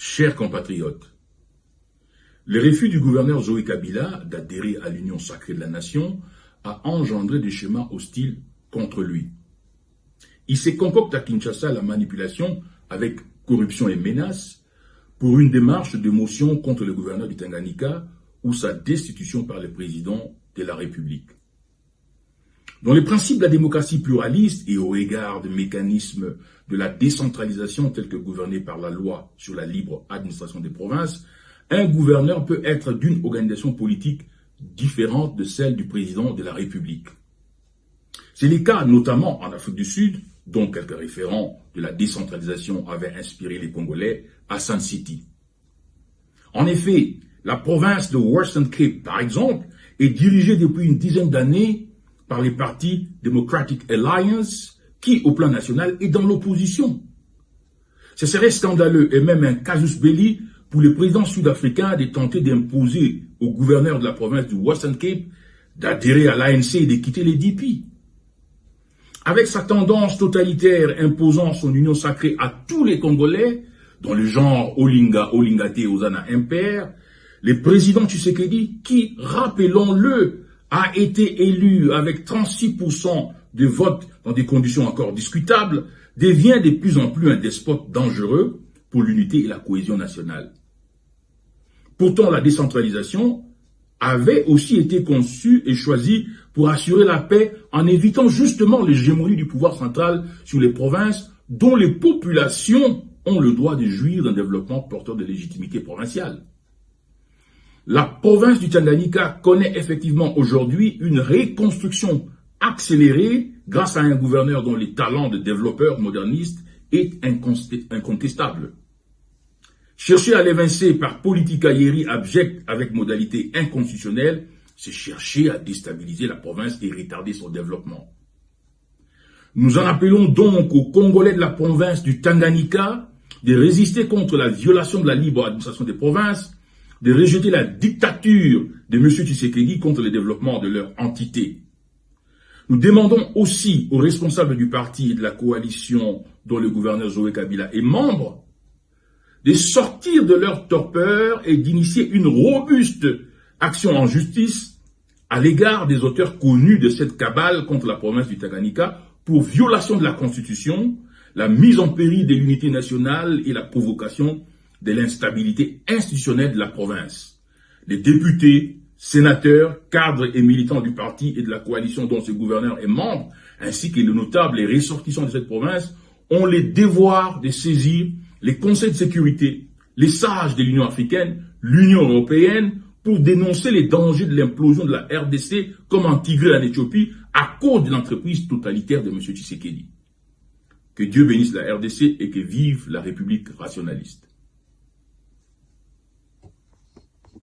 Chers compatriotes, le refus du gouverneur Joël Kabila d'adhérer à l'Union sacrée de la nation a engendré des schémas hostiles contre lui. Il se concocte à Kinshasa la manipulation avec corruption et menaces pour une démarche de motion contre le gouverneur du Tanganyika ou sa destitution par le président de la République. Dans les principes de la démocratie pluraliste et au regard des mécanismes de la décentralisation tels que gouvernés par la loi sur la libre administration des provinces, un gouverneur peut être d'une organisation politique différente de celle du président de la République. C'est le cas notamment en Afrique du Sud, dont quelques référents de la décentralisation avaient inspiré les Congolais à Sun City. En effet, la province de Western Cape, par exemple, est dirigée depuis une dizaine d'années par les partis Democratic Alliance, qui, au plan national, est dans l'opposition. Ce serait scandaleux et même un casus belli pour le président sud-africain de tenter d'imposer au gouverneur de la province du Western Cape d'adhérer à l'ANC et de quitter les DP. Avec sa tendance totalitaire imposant son union sacrée à tous les Congolais, dont le genre Olinga, Olingate, Ozana impair, le président Tshisekedi, qui, rappelons-le, a été élu avec 36% de votes dans des conditions encore discutables, devient de plus en plus un despote dangereux pour l'unité et la cohésion nationale. Pourtant, la décentralisation avait aussi été conçue et choisie pour assurer la paix en évitant justement l'hégémonie du pouvoir central sur les provinces dont les populations ont le droit de jouir d'un développement porteur de légitimité provinciale. La province du Tanganyika connaît effectivement aujourd'hui une reconstruction accélérée grâce à un gouverneur dont les talents de développeur moderniste est incontestable. Chercher à l'évincer par politique aérienne abjecte avec modalité inconstitutionnelle, c'est chercher à déstabiliser la province et retarder son développement. Nous en appelons donc aux Congolais de la province du Tanganyika de résister contre la violation de la libre administration des provinces, de rejeter la dictature de M. Tshisekedi contre le développement de leur entité. Nous demandons aussi aux responsables du parti et de la coalition dont le gouverneur Joël Kabila est membre de sortir de leur torpeur et d'initier une robuste action en justice à l'égard des auteurs connus de cette cabale contre la province du Tanganyika pour violation de la Constitution, la mise en péril de l'unité nationale et la provocation de l'instabilité institutionnelle de la province. Les députés, sénateurs, cadres et militants du parti et de la coalition dont ce gouverneur est membre, ainsi que les notables et ressortissants de cette province, ont le devoir de saisir les conseils de sécurité, les sages de l'Union africaine, l'Union européenne, pour dénoncer les dangers de l'implosion de la RDC comme en Tigré en Éthiopie à cause de l'entreprise totalitaire de M. Tshisekedi. Que Dieu bénisse la RDC et que vive la République rationaliste.